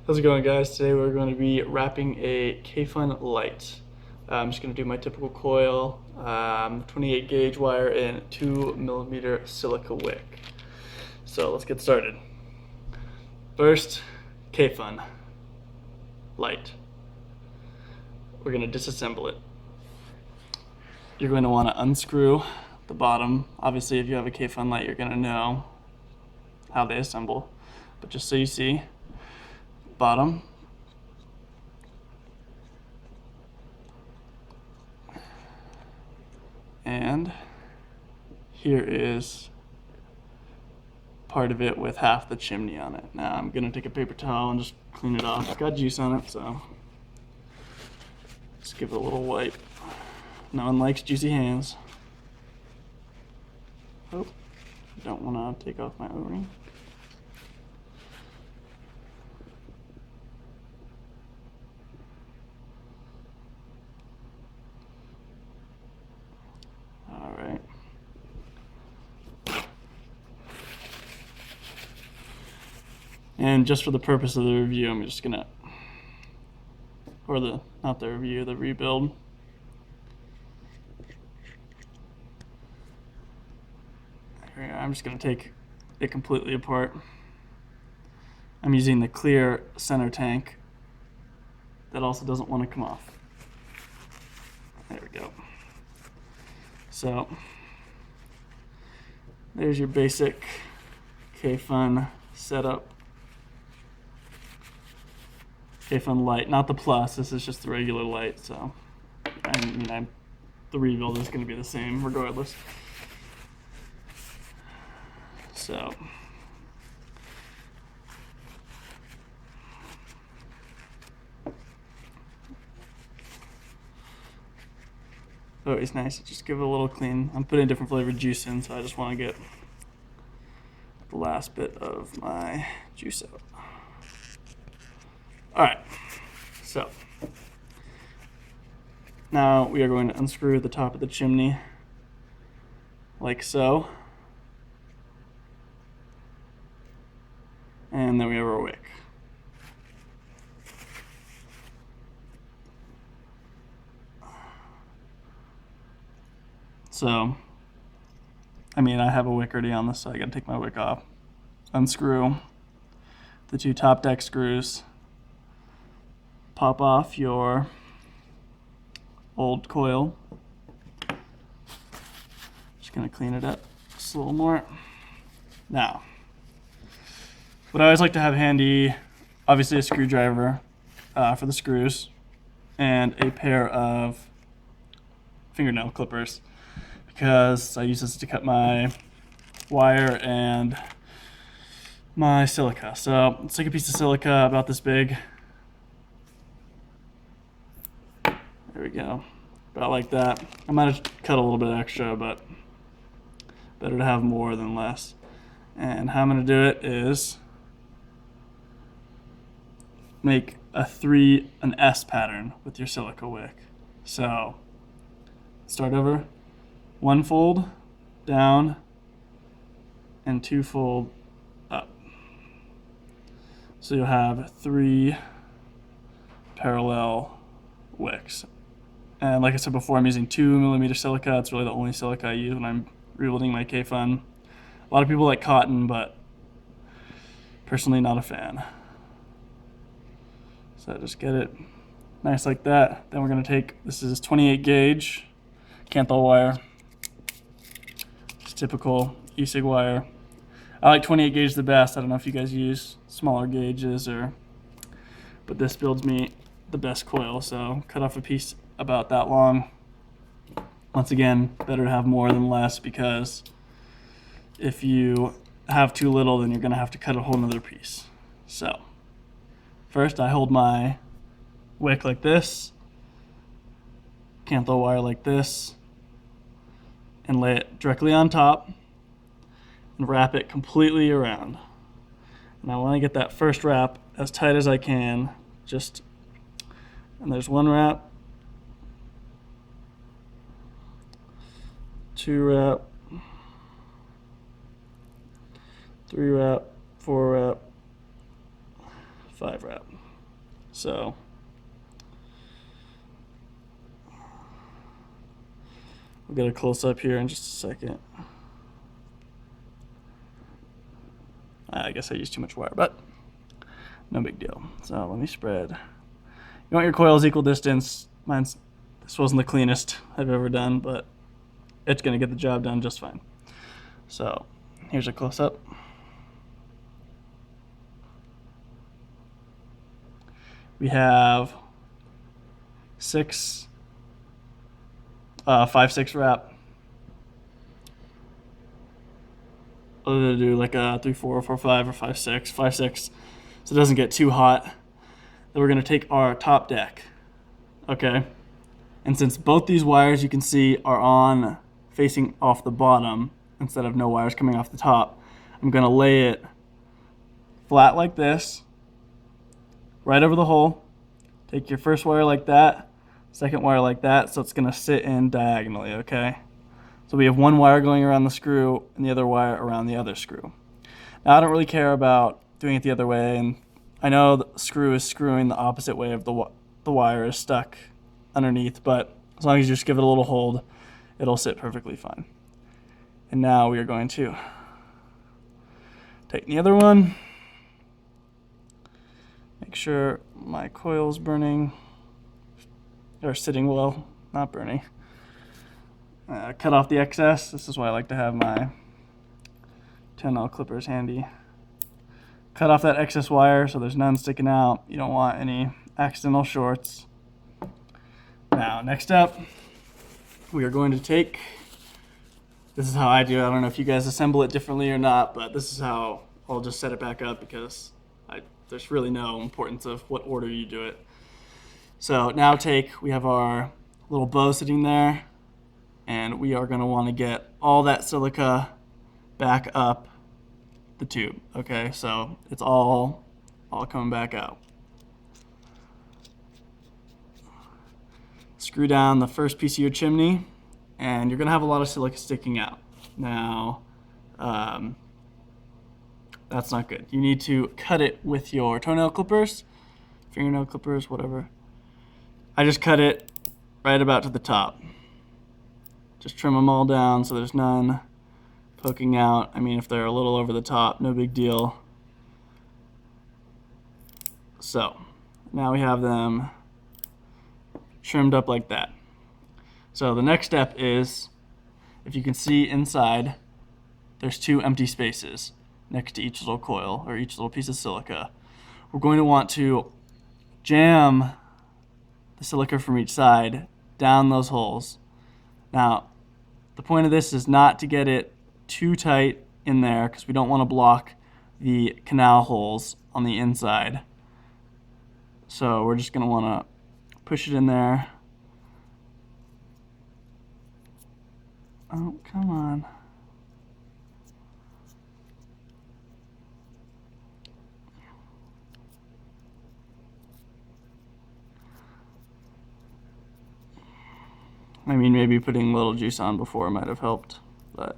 How's it going, guys? Today we're going to be wrapping a Kayfun Lite. I'm just going to do my typical coil, 28 gauge wire and 2mm silica wick. So let's get started. First, Kayfun Lite. We're going to disassemble it. You're going to want to unscrew the bottom. Obviously, if you have a Kayfun Lite, you're going to know how they assemble. But just so you see, bottom, and here is part of it with half the chimney on it. Now I'm gonna take a paper towel and just clean it off. It's got juice on it, so just give it a little wipe. No one likes juicy hands. Oh, don't want to take off my O-ring. All right. And just for the purpose of the review, I'm just gonna, not the review, the rebuild. Here, I'm just gonna take it completely apart. I'm using the clear center tank that also doesn't want to come off. There we go. So there's your basic Kayfun setup. Kayfun Lite, not the Plus. This is just the regular Lite. So the rebuild is going to be the same regardless. So always nice to just give it a little clean. I'm putting different flavored juice in, so I just want to get the last bit of my juice out. Alright, so now we are going to unscrew the top of the chimney like so. And then we have our wick. So, I have a wick already on this, so I gotta take my wick off. Unscrew the two top deck screws. Pop off your old coil. Just gonna clean it up just a little more. Now, what I always like to have handy, obviously a screwdriver for the screws, and a pair of fingernail clippers, because I use this to cut my wire and my silica. So let's take a piece of silica about this big. There we go, about like that. I might have cut a little bit extra, but better to have more than less. And how I'm gonna do it is make an S pattern with your silica wick. So start over, one fold down and two fold up. So you'll have 3 parallel wicks. And like I said before, I'm using 2mm silica. It's really the only silica I use when I'm rebuilding my Kayfun. A lot of people like cotton, but personally not a fan. So just get it nice like that. Then we're gonna take, this is 28 gauge Kanthal wire. It's typical e-cig wire. I like 28 gauge the best. I don't know if you guys use smaller gauges but this builds me the best coil. So cut off a piece about that long. Once again, better to have more than less, because if you have too little, then you're gonna have to cut a whole nother piece. So first I hold my wick like this, Kanthal wire like this, and lay it directly on top and wrap it completely around. And I want to get that first wrap as tight as I can. And there's one wrap, 2 wrap, 3 wrap, 4 wrap, 5 wrap. So we'll get a close up here in just a second. I guess I used too much wire, but no big deal. So let me spread. You want your coils equal distance. This wasn't the cleanest I've ever done, but it's gonna get the job done just fine. So here's a close up. We have 5/6 wrap. Whether to do like a 3/4, 4/5, or 5/6, 5/6, so it doesn't get too hot. Then we're gonna take our top deck, okay? And since both these wires you can see are on facing off the bottom instead of no wires coming off the top, I'm gonna lay it flat like this, right over the hole. Take your first wire like that, second wire like that, so it's gonna sit in diagonally, okay? So we have one wire going around the screw and the other wire around the other screw. Now I don't really care about doing it the other way, and I know the screw is screwing the opposite way of the wire is stuck underneath, but as long as you just give it a little hold, it'll sit perfectly fine. And now we are going to tighten the other one. Make sure my coil's burning, or sitting well, not burning. Cut off the excess. This is why I like to have my 10L clippers handy. Cut off that excess wire so there's none sticking out. You don't want any accidental shorts. Now, next up, we are going to take, this is how I do it. I don't know if you guys assemble it differently or not, but this is how I'll just set it back up because there's really no importance of what order you do it. So now we have our little bow sitting there, and we are going to want to get all that silica back up the tube, okay? So it's all coming back out. Screw down the first piece of your chimney, and you're going to have a lot of silica sticking out. Now, that's not good. You need to cut it with your toenail clippers, fingernail clippers, whatever. I just cut it right about to the top. Just trim them all down so there's none poking out. I mean, if they're a little over the top, no big deal. So now we have them trimmed up like that. So the next step is, if you can see inside, there's 2 empty spaces next to each little coil or each little piece of silica. We're going to want to jam the silica from each side down those holes. Now, the point of this is not to get it too tight in there because we don't want to block the canal holes on the inside. So we're just going to want to push it in there. Oh, come on. I mean, maybe putting a little juice on before might have helped, but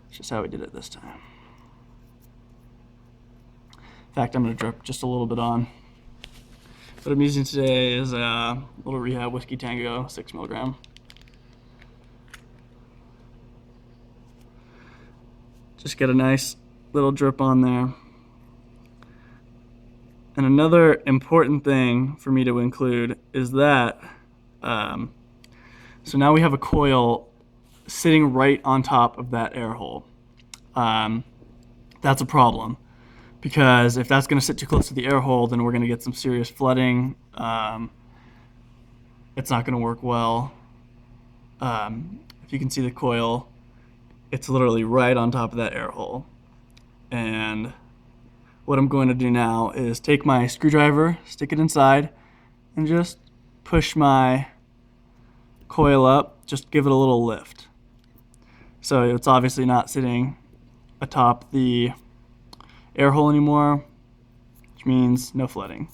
it's just how we did it this time. In fact, I'm going to drip just a little bit on. What I'm using today is a little Rehab Whiskey Tango 6 milligram. Just get a nice little drip on there. And another important thing for me to include is that so now we have a coil sitting right on top of that air hole. That's a problem, because if that's going to sit too close to the air hole, then we're going to get some serious flooding. It's not going to work well. If you can see the coil, it's literally right on top of that air hole. And what I'm going to do now is take my screwdriver, stick it inside, and just push my coil up, just give it a little lift. So it's obviously not sitting atop the air hole anymore, which means no flooding,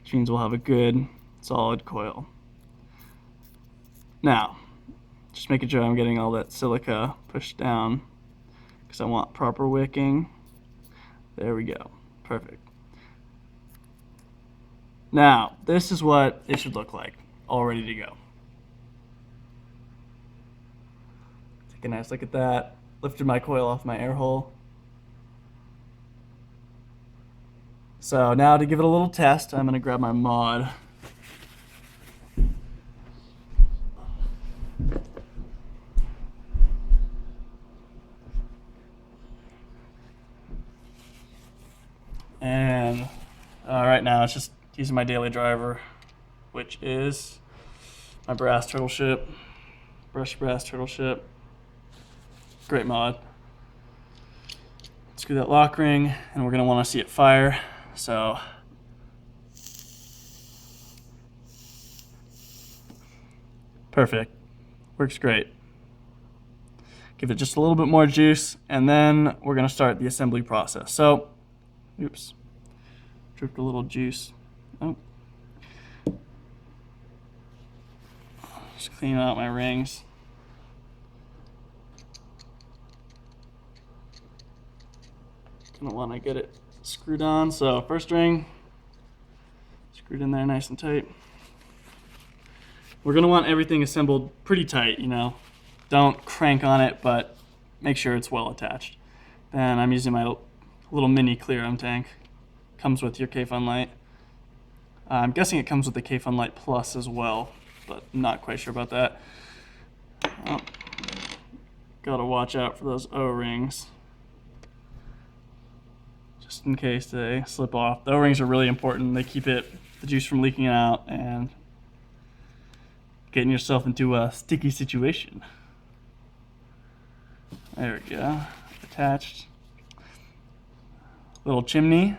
which means we'll have a good solid coil. Now, just making sure I'm getting all that silica pushed down because I want proper wicking. There we go, perfect. Now, this is what it should look like, all ready to go. Take a nice look at that. Lifted my coil off my air hole. So now to give it a little test, I'm gonna grab my mod. And right now it's just using my daily driver, which is my brass turtle ship, brushed brass turtle ship. Great mod. Screw that lock ring, and we're gonna wanna see it fire. So perfect, works great. Give it just a little bit more juice, and then we're gonna start the assembly process. So, oops, dripped a little juice. Oh. Just clean out my rings. Gonna wanna get it screwed on. So first ring, screwed in there nice and tight. We're gonna want everything assembled pretty tight, you know. Don't crank on it, but make sure it's well attached. Then I'm using my little mini clear tank. Comes with your Kayfun Lite. I'm guessing it comes with the Kayfun Lite Plus as well, but I'm not quite sure about that. Oh, gotta watch out for those O-rings, just in case they slip off. The O-rings are really important. They keep the juice from leaking out and getting yourself into a sticky situation. There we go, attached. Little chimney.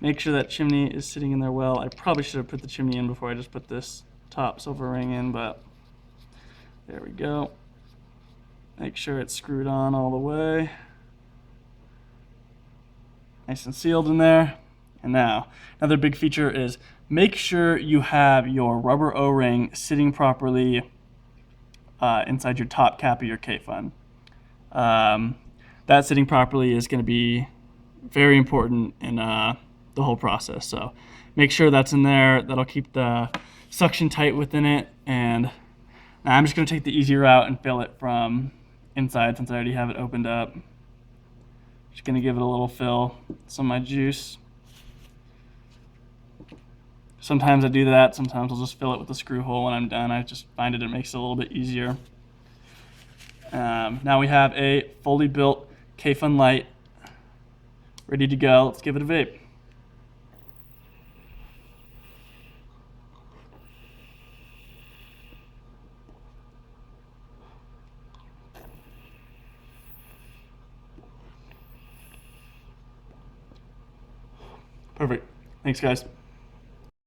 Make sure that chimney is sitting in there well. I probably should have put the chimney in before I just put this top silver ring in, but there we go. Make sure it's screwed on all the way. Nice and sealed in there. And now, another big feature is make sure you have your rubber O-ring sitting properly inside your top cap of your Kayfun. That sitting properly is going to be very important in the whole process. So make sure that's in there. That'll keep the suction tight within it. And now I'm just going to take the easy route and fill it from inside since I already have it opened up. Just going to give it a little fill. Some of my juice. Sometimes I do that. Sometimes I'll just fill it with a screw hole when I'm done. I just find it makes it a little bit easier. Now we have a fully built Kayfun Lite ready to go. Let's give it a vape. Perfect. Thanks, guys.